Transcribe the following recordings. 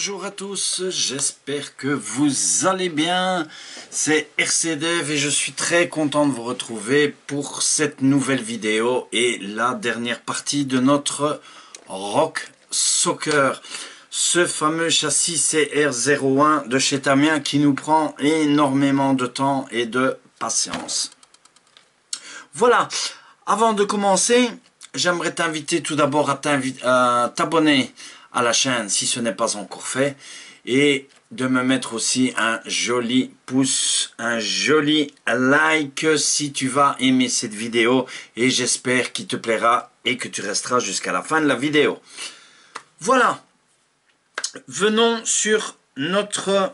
Bonjour à tous, j'espère que vous allez bien. C'est RCDev et je suis très content de vous retrouver pour cette nouvelle vidéo et la dernière partie de notre Rock Soccer. Ce fameux châssis CR01 de chez Tamiya qui nous prend énormément de temps et de patience. Voilà, avant de commencer, j'aimerais t'inviter tout d'abord à t'abonner à la chaîne si ce n'est pas encore fait et de me mettre aussi un joli pouce, un joli like si tu vas aimer cette vidéo et j'espère qu'il te plaira et que tu resteras jusqu'à la fin de la vidéo. Voilà, venons sur notre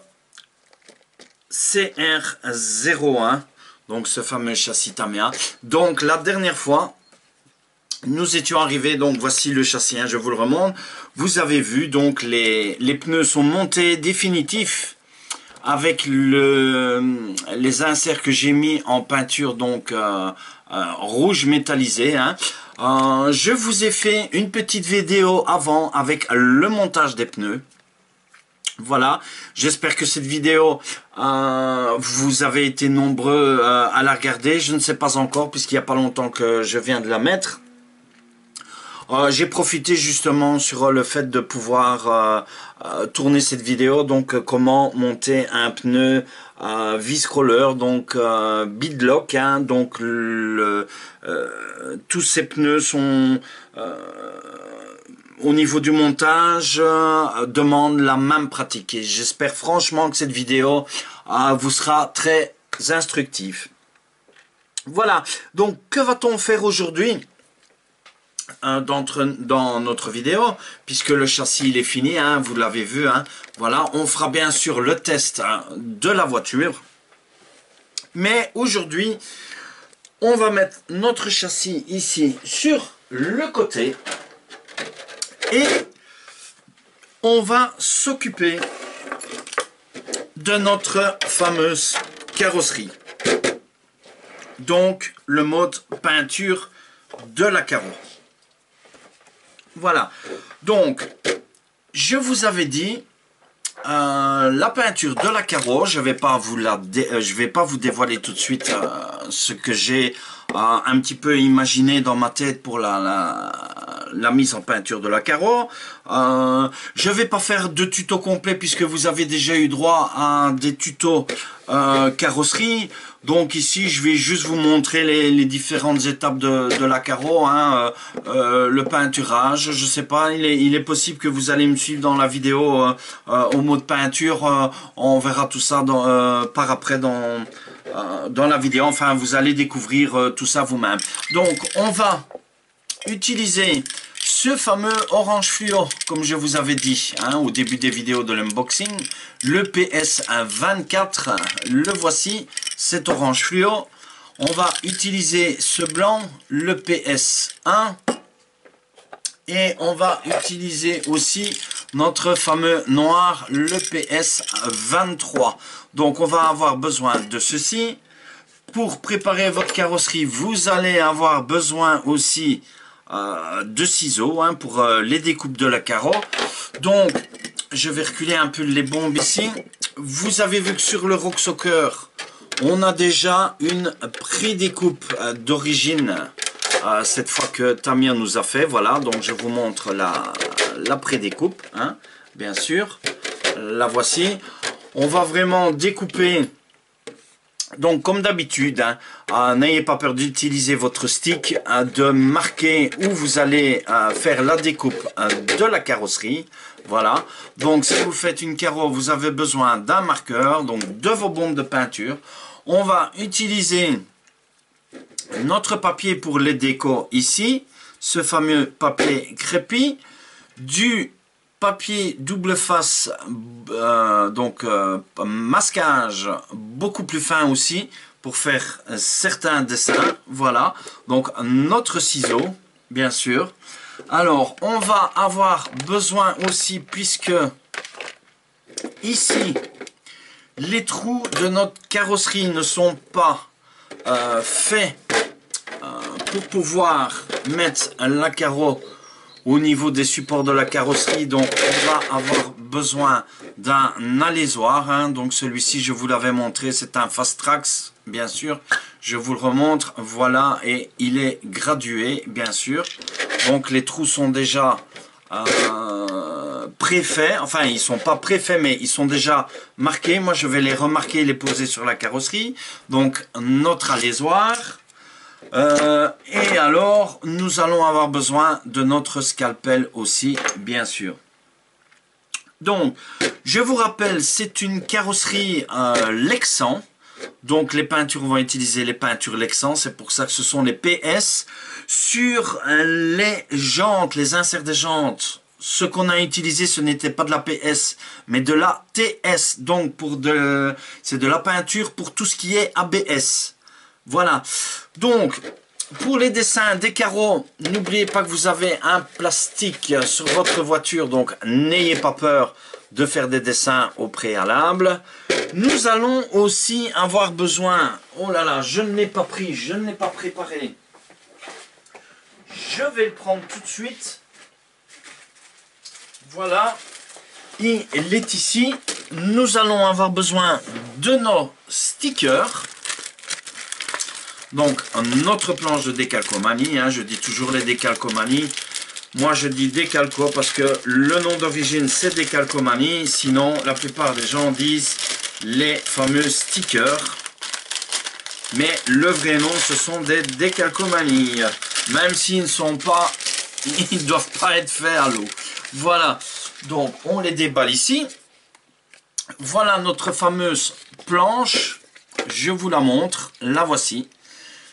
CR01, donc ce fameux châssis Tamiya. Donc la dernière fois, nous étions arrivés, donc voici le châssis, hein, je vous le remonte. Vous avez vu, donc les pneus sont montés définitifs avec les inserts que j'ai mis en peinture donc rouge métallisé. Hein. Je vous ai fait une petite vidéo avant avec le montage des pneus. Voilà, j'espère que cette vidéo, vous avez été nombreux à la regarder. Je ne sais pas encore puisqu'il n'y a pas longtemps que je viens de la mettre. J'ai profité justement sur le fait de pouvoir tourner cette vidéo, donc comment monter un pneu vis-roller, donc beadlock, hein, donc tous ces pneus sont au niveau du montage demandent la même pratique et j'espère franchement que cette vidéo vous sera très instructive. Voilà, donc que va-t-on faire aujourd'hui dans notre vidéo, puisque le châssis il est fini, hein, vous l'avez vu, hein, voilà, on fera bien sûr le test de la voiture, mais aujourd'hui on va mettre notre châssis ici sur le côté et on va s'occuper de notre fameuse carrosserie, donc le mode peinture de la carreau. Voilà, donc je vous avais dit la peinture de la carreau, je vais pas vous dévoiler tout de suite ce que j'ai un petit peu imaginé dans ma tête pour la mise en peinture de la carreau. Je vais pas faire de tuto complet puisque vous avez déjà eu droit à des tutos carrosserie. Donc ici je vais juste vous montrer les différentes étapes de la carreau, hein, le peinturage. Je sais pas, il est possible que vous allez me suivre dans la vidéo au mot de peinture. On verra tout ça par après dans la vidéo. Enfin, vous allez découvrir tout ça vous-même. Donc on va utiliser ce fameux orange fluo, comme je vous avais dit hein, au début des vidéos de l'unboxing, le PS24, le voici, cet orange fluo. On va utiliser ce blanc, le PS1, et on va utiliser aussi notre fameux noir, le PS23. Donc on va avoir besoin de ceci. Pour préparer votre carrosserie, vous allez avoir besoin aussi de ciseaux hein, pour les découpes de la carreau. Donc je vais reculer un peu les bombes ici. Vous avez vu que sur le Rock Soccer on a déjà une pré-découpe d'origine cette fois que Tamiya nous a fait. Voilà, donc je vous montre la pré-découpe hein, bien sûr, la voici. On va vraiment découper. Donc comme d'habitude, hein, n'ayez pas peur d'utiliser votre stick, de marquer où vous allez faire la découpe de la carrosserie. Voilà, donc si vous faites une carreau, vous avez besoin d'un marqueur, donc de vos bombes de peinture. On va utiliser notre papier pour les décos ici, ce fameux papier crépi, du papier double face, donc masquage beaucoup plus fin aussi pour faire certains dessins. Voilà, donc notre ciseau bien sûr. Alors on va avoir besoin aussi, puisque ici les trous de notre carrosserie ne sont pas faits pour pouvoir mettre la carreau au niveau des supports de la carrosserie, donc on va avoir besoin d'un alésoir, hein. Donc celui-ci, je vous l'avais montré, c'est un Fast Trax, bien sûr. Je vous le remontre, voilà, et il est gradué, bien sûr. Donc les trous sont déjà préfaits, enfin ils sont pas préfaits, mais ils sont déjà marqués. Moi je vais les remarquer et les poser sur la carrosserie. Donc notre alésoir. Et alors nous allons avoir besoin de notre scalpel aussi, bien sûr. Donc je vous rappelle, c'est une carrosserie Lexan. Donc les peintures, on va utiliser les peintures Lexan, c'est pour ça que ce sont les PS. Sur les jantes, les inserts des jantes, ce qu'on a utilisé, ce n'était pas de la PS, mais de la TS. Donc c'est de la peinture pour tout ce qui est ABS. Voilà. Donc, pour les dessins des carreaux, n'oubliez pas que vous avez un plastique sur votre voiture, donc n'ayez pas peur de faire des dessins au préalable. Nous allons aussi avoir besoin, oh là là, je ne l'ai pas pris, je ne l'ai pas préparé. Je vais le prendre tout de suite. Voilà, il est ici. Nous allons avoir besoin de nos stickers. Donc, notre planche de décalcomanie, hein, je dis toujours les décalcomanies. Moi, je dis décalco parce que le nom d'origine, c'est décalcomanie. Sinon, la plupart des gens disent les fameux stickers. Mais le vrai nom, ce sont des décalcomanies. Même s'ils ne sont pas, ils ne doivent pas être faits à l'eau. Voilà. Donc, on les déballe ici. Voilà notre fameuse planche. Je vous la montre. La voici.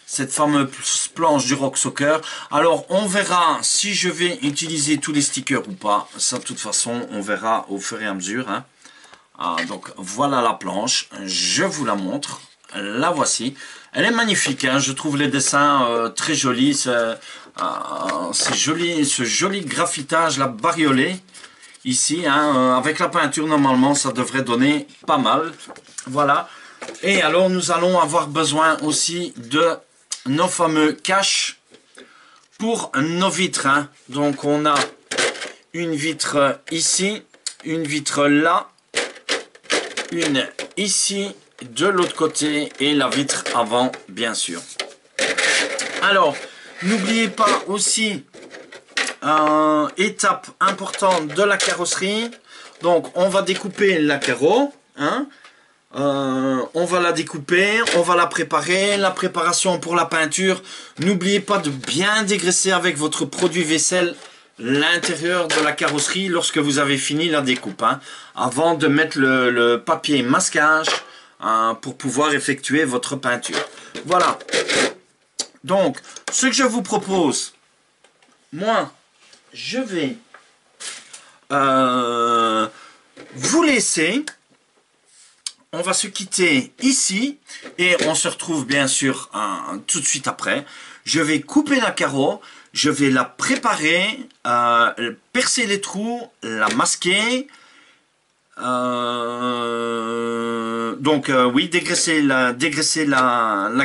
Cette fameuse planche du Rock Soccer. Alors, on verra si je vais utiliser tous les stickers ou pas. Ça, de toute façon, on verra au fur et à mesure. Hein. Donc, voilà la planche. Je vous la montre. La voici. Elle est magnifique. Hein. Je trouve les dessins très jolis. C'est joli, ce joli graffitage, la bariolée. Ici, hein, avec la peinture, normalement, ça devrait donner pas mal. Voilà. Et alors, nous allons avoir besoin aussi de nos fameux caches pour nos vitres. Hein. Donc, on a une vitre ici, une vitre là, une ici, de l'autre côté et la vitre avant, bien sûr. Alors, n'oubliez pas aussi étape importante de la carrosserie. Donc, on va découper la carreau. Hein. On va la découper, on va la préparer. La préparation pour la peinture. N'oubliez pas de bien dégraisser avec votre produit vaisselle l'intérieur de la carrosserie lorsque vous avez fini la découpe. Hein, avant de mettre le papier masquage pour pouvoir effectuer votre peinture. Voilà. Donc, ce que je vous propose, moi, je vais vous laisser. On va se quitter ici et on se retrouve bien sûr tout de suite après. Je vais couper la carreau, je vais la préparer, percer les trous, la masquer. Oui, dégraisser la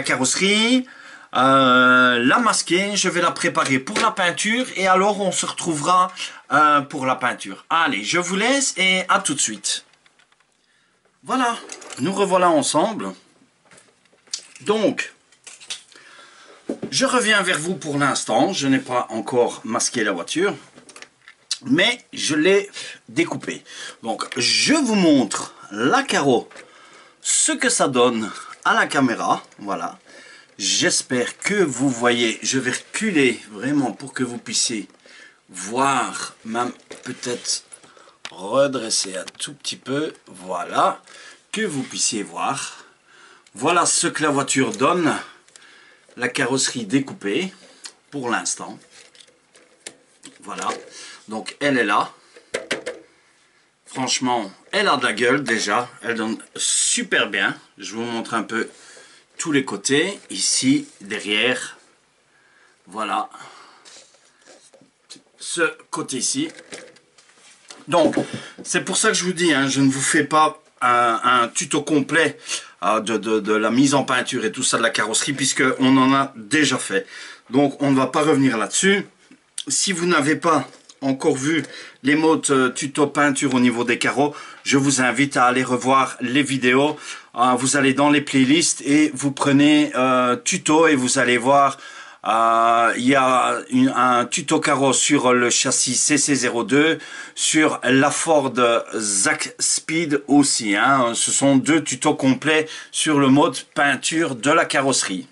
carrosserie, la masquer, je vais la préparer pour la peinture et alors on se retrouvera pour la peinture. Allez, je vous laisse et à tout de suite. Voilà, nous revoilà ensemble. Donc, je reviens vers vous pour l'instant. Je n'ai pas encore masqué la voiture, mais je l'ai découpée. Donc, je vous montre la carreau, ce que ça donne à la caméra. Voilà. J'espère que vous voyez. Je vais reculer vraiment pour que vous puissiez voir, même peut-être redresser un tout petit peu, voilà, que vous puissiez voir. Voilà ce que la voiture donne, la carrosserie découpée pour l'instant. Voilà, donc elle est là. Franchement, elle a de la gueule déjà, elle donne super bien. Je vous montre un peu tous les côtés, ici, derrière. Voilà, ce côté-ci. Donc, c'est pour ça que je vous dis, hein, je ne vous fais pas un tuto complet de la mise en peinture et tout ça de la carrosserie, puisqu'on en a déjà fait. Donc, on ne va pas revenir là-dessus. Si vous n'avez pas encore vu les modes tuto peinture au niveau des carreaux, je vous invite à aller revoir les vidéos. Vous allez dans les playlists et vous prenez tuto et vous allez voir. Il y a un tuto carreau sur le châssis CC02, sur la Ford Zack Speed aussi. Hein. Ce sont deux tutos complets sur le mode peinture de la carrosserie.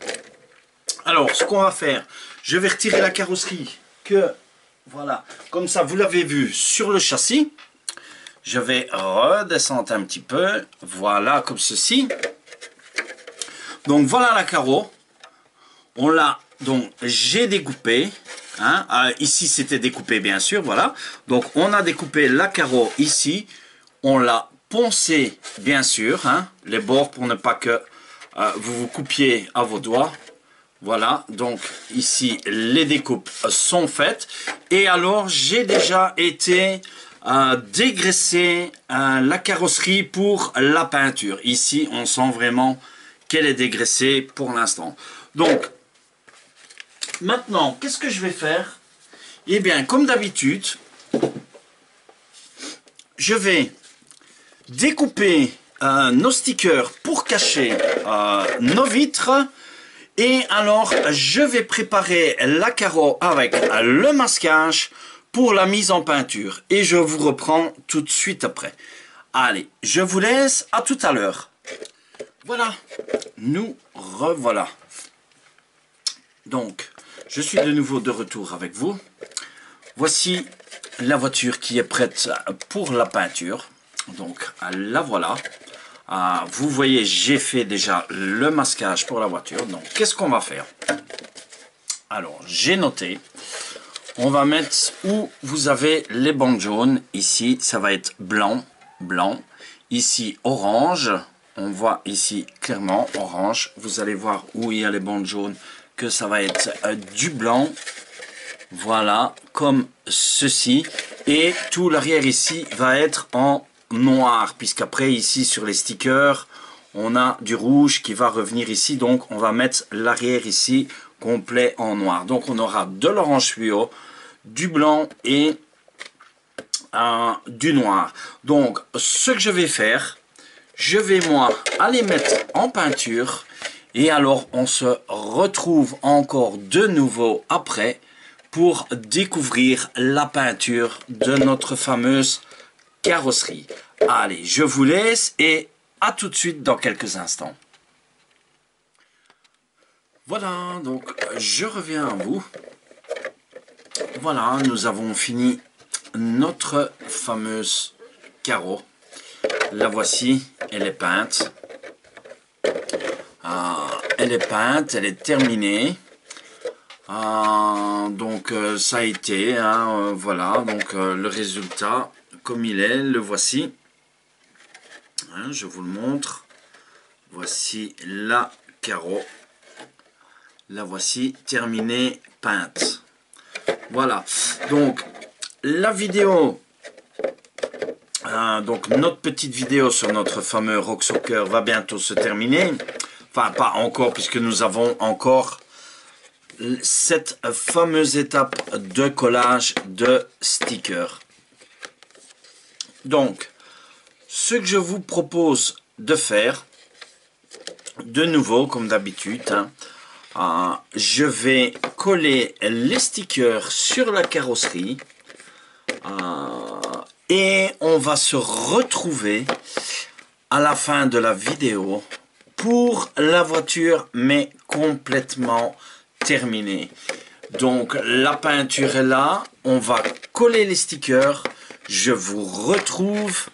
Alors, ce qu'on va faire, je vais retirer la carrosserie voilà, comme ça vous l'avez vu sur le châssis. Je vais redescendre un petit peu, voilà, comme ceci. Donc voilà la carreau. On l'a, donc j'ai découpé. Hein, ici c'était découpé bien sûr, voilà. Donc on a découpé la carreau ici. On l'a poncé bien sûr, hein, les bords pour ne pas que vous vous coupiez à vos doigts. Voilà, donc ici les découpes sont faites. Et alors j'ai déjà été dégraisser la carrosserie pour la peinture. Ici on sent vraiment qu'elle est dégraissée pour l'instant. Donc maintenant qu'est-ce que je vais faire? Eh bien comme d'habitude, je vais découper nos stickers pour cacher nos vitres. Et alors, je vais préparer la carreau avec le masquage pour la mise en peinture. Et je vous reprends tout de suite après. Allez, je vous laisse, à tout à l'heure. Voilà, nous revoilà. Donc, je suis de nouveau de retour avec vous. Voici la voiture qui est prête pour la peinture. Donc, la voilà. Vous voyez, j'ai fait déjà le masquage pour la voiture. Donc, qu'est-ce qu'on va faire? Alors, j'ai noté. On va mettre où vous avez les bandes jaunes. Ici, ça va être blanc, blanc. Ici, orange. On voit ici clairement orange. Vous allez voir où il y a les bandes jaunes que ça va être du blanc. Voilà, comme ceci. Et tout l'arrière ici va être en noir, puisqu'après ici sur les stickers on a du rouge qui va revenir ici, donc on va mettre l'arrière ici complet en noir. Donc on aura de l'orange fluo, du blanc et du noir. Donc ce que je vais faire, je vais moi aller mettre en peinture et alors on se retrouve encore de nouveau après pour découvrir la peinture de notre fameuse carrosserie. Allez, je vous laisse et à tout de suite dans quelques instants. Voilà, donc je reviens à vous. Voilà, nous avons fini notre fameuse carreau. La voici, elle est peinte. Elle est peinte, elle est terminée. Donc ça a été, hein, voilà, donc le résultat comme il est, le voici. Hein, je vous le montre. Voici la carreau. La voici terminée, peinte. Voilà. Donc la vidéo, donc notre petite vidéo sur notre fameux Rock Soccer va bientôt se terminer. Enfin pas encore puisque nous avons encore cette fameuse étape de collage de stickers. Donc, ce que je vous propose de faire, de nouveau, comme d'habitude, hein, je vais coller les stickers sur la carrosserie et on va se retrouver à la fin de la vidéo pour la voiture, mais complètement terminée. Donc, la peinture est là, on va coller les stickers. Je vous retrouve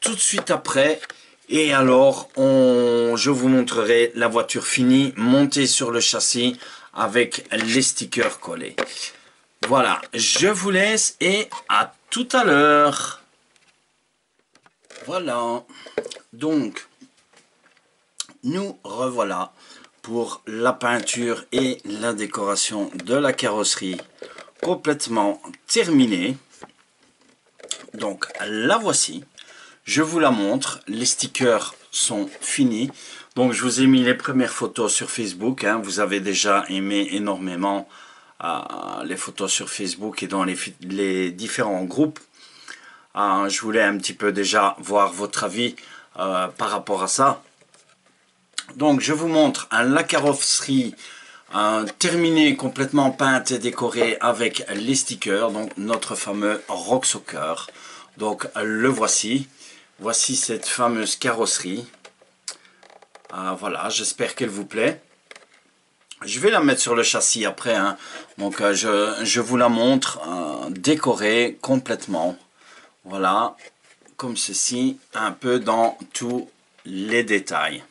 tout de suite après et alors je vous montrerai la voiture finie, montée sur le châssis avec les stickers collés. Voilà, je vous laisse et à tout à l'heure. Voilà, donc nous revoilà pour la peinture et la décoration de la carrosserie complètement terminée. Donc la voici, je vous la montre, les stickers sont finis. Donc je vous ai mis les premières photos sur Facebook, hein. Vous avez déjà aimé énormément les photos sur Facebook et dans les différents groupes. Je voulais un petit peu déjà voir votre avis par rapport à ça. Donc je vous montre la carrosserie terminée, complètement peinte et décorée avec les stickers, donc notre fameux Rock Soccer. Donc le voici. Voici cette fameuse carrosserie. Voilà, j'espère qu'elle vous plaît. Je vais la mettre sur le châssis après, hein. Donc je vous la montre décorée complètement. Voilà, comme ceci, un peu dans tous les détails.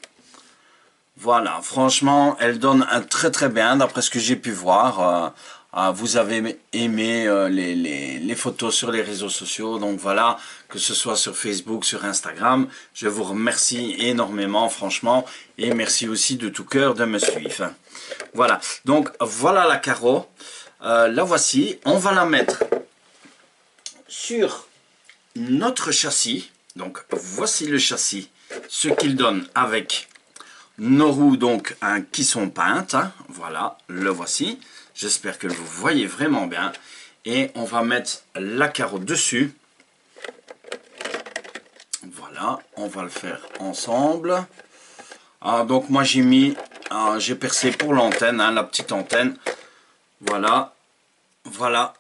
Voilà, franchement, elle donne un très bien, d'après ce que j'ai pu voir. Vous avez aimé les photos sur les réseaux sociaux, donc voilà, que ce soit sur Facebook, sur Instagram. Je vous remercie énormément, franchement, et merci aussi de tout cœur de me suivre. Voilà, donc voilà la carreau. La voici, on va la mettre sur notre châssis. Donc voici le châssis, ce qu'il donne avec nos roues donc qui sont peintes, hein. Voilà, le voici. J'espère que vous voyez vraiment bien. Et on va mettre la carreau dessus. Voilà, on va le faire ensemble. Donc moi j'ai mis, j'ai percé pour l'antenne, hein, la petite antenne. Voilà, voilà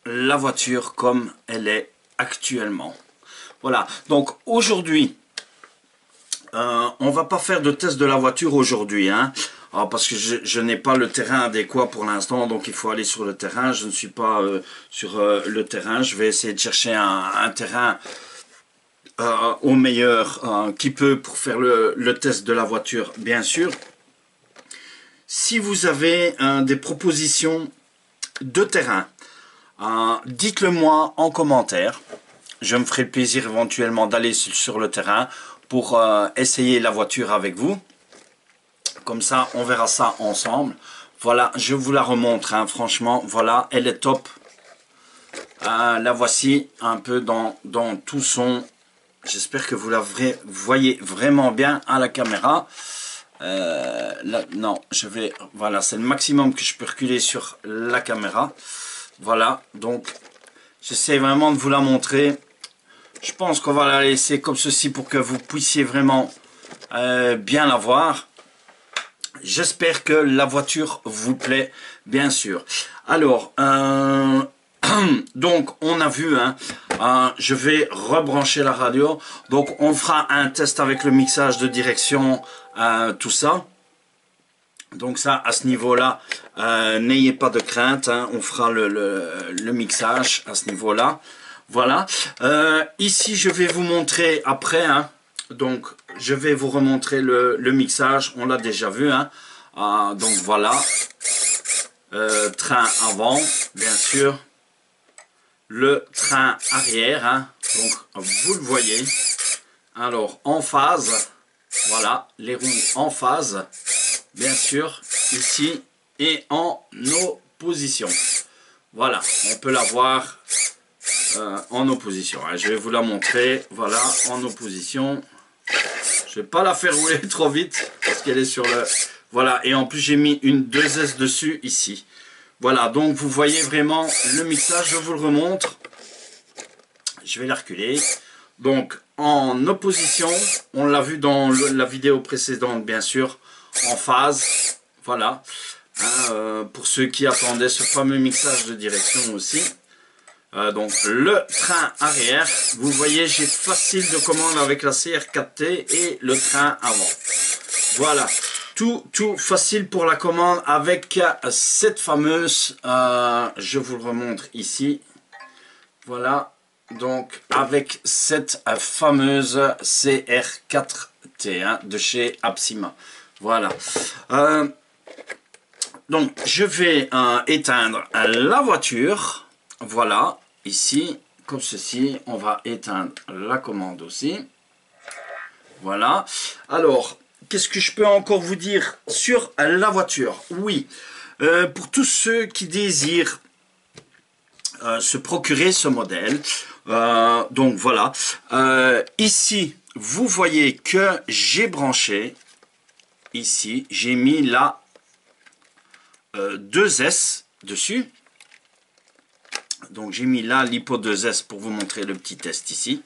la voiture comme elle est actuellement. Voilà, donc aujourd'hui, on va pas faire de test de la voiture aujourd'hui, hein, parce que je n'ai pas le terrain adéquat pour l'instant, donc il faut aller sur le terrain. Je ne suis pas sur le terrain. Je vais essayer de chercher un terrain au meilleur qui peut pour faire le test de la voiture, bien sûr. Si vous avez des propositions de terrain, dites-le moi en commentaire. Je me ferai le plaisir éventuellement d'aller sur le terrain pour essayer la voiture avec vous. Comme ça, on verra ça ensemble. Voilà, je vous la remontre, hein, franchement, voilà, elle est top. La voici un peu dans tout son... J'espère que vous la voyez vraiment bien à la caméra. Là, non, voilà, c'est le maximum que je peux reculer sur la caméra. Voilà, donc, j'essaie vraiment de vous la montrer. Je pense qu'on va la laisser comme ceci pour que vous puissiez vraiment bien la voir. J'espère que la voiture vous plaît, bien sûr. Alors, donc on a vu, hein, je vais rebrancher la radio. Donc on fera un test avec le mixage de direction, tout ça. Donc ça, à ce niveau-là, n'ayez pas de crainte, hein, on fera le mixage à ce niveau-là. Voilà, ici je vais vous montrer après, hein, donc je vais vous remontrer le mixage, on l'a déjà vu, hein, donc voilà, train avant, bien sûr, le train arrière, hein, donc vous le voyez, alors en phase, voilà, les roues en phase, bien sûr, ici, et en opposition, voilà, on peut la voir en opposition, hein. Je vais vous la montrer, voilà, en opposition. Je vais pas la faire rouler trop vite parce qu'elle est sur le... Voilà, et en plus j'ai mis une 2S dessus ici. Voilà, donc vous voyez vraiment le mixage, je vous le remontre. Je vais la reculer. Donc en opposition, on l'a vu dans la vidéo précédente bien sûr, en phase. Voilà, hein, pour ceux qui attendaient ce fameux mixage de direction aussi. Donc le train arrière, vous voyez j'ai facile de commande avec la CR4T et le train avant. Voilà, tout facile pour la commande avec cette fameuse, je vous le remontre ici, voilà, donc avec cette fameuse CR4T, hein, de chez Apsima. Voilà, donc je vais éteindre la voiture. Voilà, ici, comme ceci, on va éteindre la commande aussi. Voilà. Alors, qu'est-ce que je peux encore vous dire sur la voiture? Oui, pour tous ceux qui désirent se procurer ce modèle, donc voilà. Ici, vous voyez que j'ai branché, ici, j'ai mis la 2S. dessus. Donc j'ai mis là l'Hypo 2S pour vous montrer le petit test ici.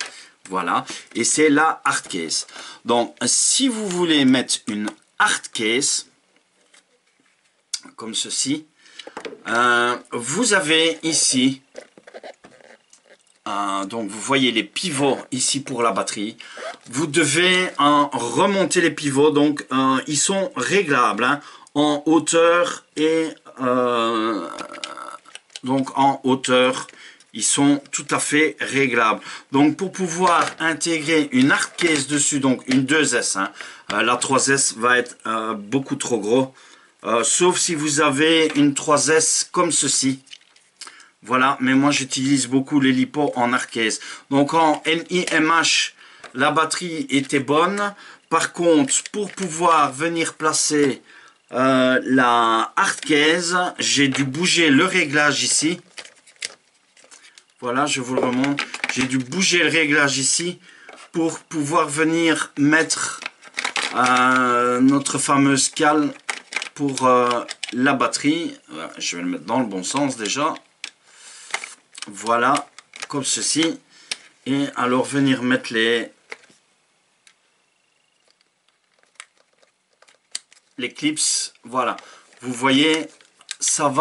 Voilà, et c'est la hard case. Donc si vous voulez mettre une hard case comme ceci, vous avez ici, donc vous voyez les pivots ici pour la batterie. Vous devez remonter les pivots, donc ils sont réglables hein, en hauteur et donc en hauteur. Ils sont tout à fait réglables. Donc, pour pouvoir intégrer une hard case dessus, donc une 2S, hein, la 3S va être beaucoup trop gros. Sauf si vous avez une 3S comme ceci. Voilà, mais moi j'utilise beaucoup les LiPo en hard case. Donc, en NIMH, la batterie était bonne. Par contre, pour pouvoir venir placer la hard case, j'ai dû bouger le réglage ici. Voilà, je vous le remonte. J'ai dû bouger le réglage ici pour pouvoir venir mettre notre fameuse cale pour la batterie. Voilà, je vais le mettre dans le bon sens déjà. Voilà, comme ceci. Et alors venir mettre les clips. Voilà, vous voyez, ça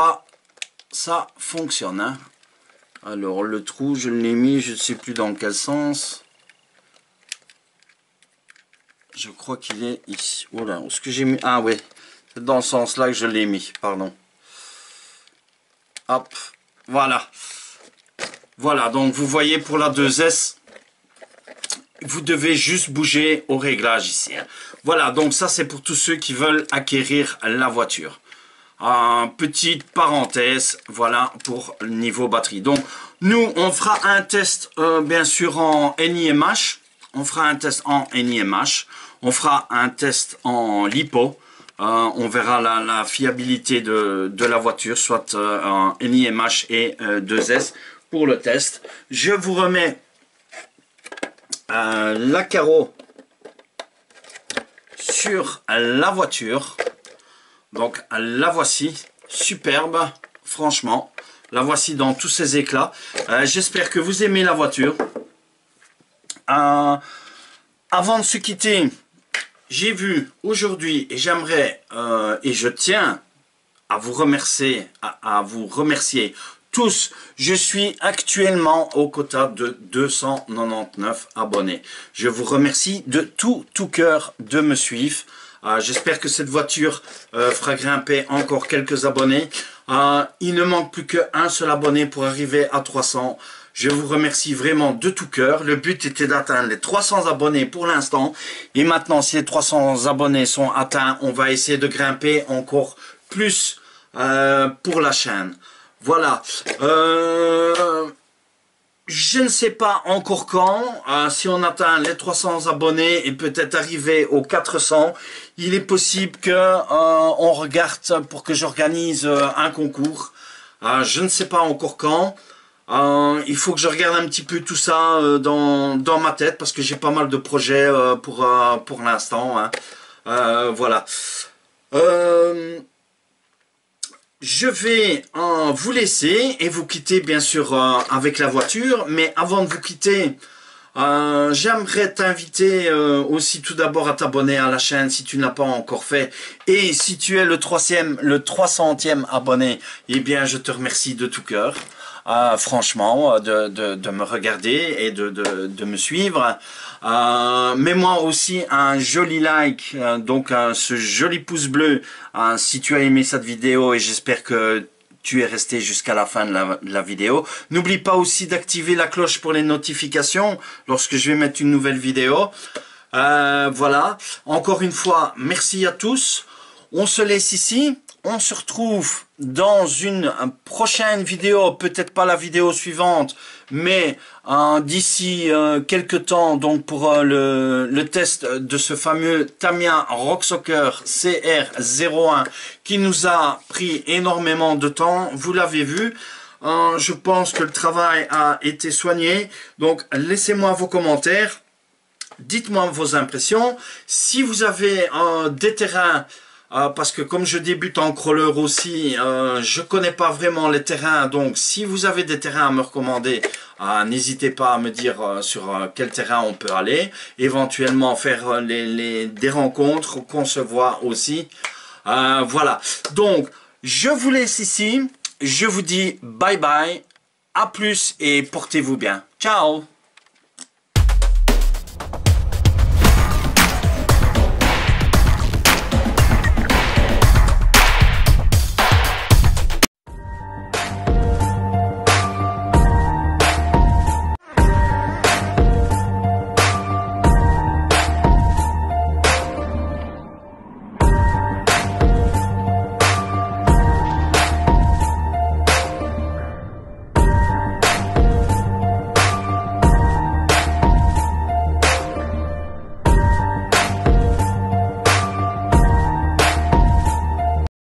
fonctionne. Hein. Alors le trou, je l'ai mis, je ne sais plus dans quel sens. Je crois qu'il est ici. Voilà, ce que j'ai mis. Ah ouais, c'est dans ce sens-là que je l'ai mis, pardon. Hop, voilà. Voilà, donc vous voyez pour la 2S, vous devez juste bouger au réglage ici. Hein. Voilà, donc ça c'est pour tous ceux qui veulent acquérir la voiture. Petite parenthèse, voilà pour le niveau batterie. Donc nous on fera un test bien sûr en NIMH, on fera un test en NIMH, on fera un test en LiPo, on verra la fiabilité de la voiture, soit en NIMH et 2S pour le test. Je vous remets la carreau sur la voiture. Donc la voici, superbe, franchement, la voici dans tous ses éclats. J'espère que vous aimez la voiture. Avant de se quitter, j'ai vu aujourd'hui, et j'aimerais, et je tiens à vous remercier, tous. Je suis actuellement au quota de 299 abonnés. Je vous remercie de tout cœur de me suivre. J'espère que cette voiture fera grimper encore quelques abonnés. Il ne manque plus qu'un seul abonné pour arriver à 300. Je vous remercie vraiment de tout cœur. Le but était d'atteindre les 300 abonnés pour l'instant. Et maintenant, si les 300 abonnés sont atteints, on va essayer de grimper encore plus pour la chaîne. Voilà. Je ne sais pas encore quand, si on atteint les 300 abonnés et peut-être arriver aux 400, il est possible que on regarde pour que j'organise un concours. Je ne sais pas encore quand. Il faut que je regarde un petit peu tout ça dans ma tête parce que j'ai pas mal de projets pour l'instant. Hein. Voilà. Je vais vous laisser et vous quitter bien sûr avec la voiture, mais avant de vous quitter, j'aimerais t'inviter aussi tout d'abord à t'abonner à la chaîne si tu ne l'as pas encore fait. Et si tu es le 300e abonné, eh bien je te remercie de tout cœur. Franchement, de me regarder et de me suivre. Mets-moi aussi un joli like, donc ce joli pouce bleu si tu as aimé cette vidéo et j'espère que tu es resté jusqu'à la fin de la vidéo. N'oublie pas aussi d'activer la cloche pour les notifications lorsque je vais mettre une nouvelle vidéo. Voilà, encore une fois, merci à tous. On se laisse ici. On se retrouve dans une prochaine vidéo, peut-être pas la vidéo suivante, mais d'ici quelques temps, donc pour le test de ce fameux Tamiya Rocksoccer CR01 qui nous a pris énormément de temps, vous l'avez vu. Je pense que le travail a été soigné, donc laissez-moi vos commentaires, dites-moi vos impressions. Si vous avez des terrains parce que comme je débute en crawler aussi, je connais pas vraiment les terrains. Donc, si vous avez des terrains à me recommander, n'hésitez pas à me dire sur quel terrain on peut aller. Éventuellement faire des rencontres, qu'on se voit aussi. Voilà. Donc, je vous laisse ici. Je vous dis bye bye. À plus et portez-vous bien. Ciao.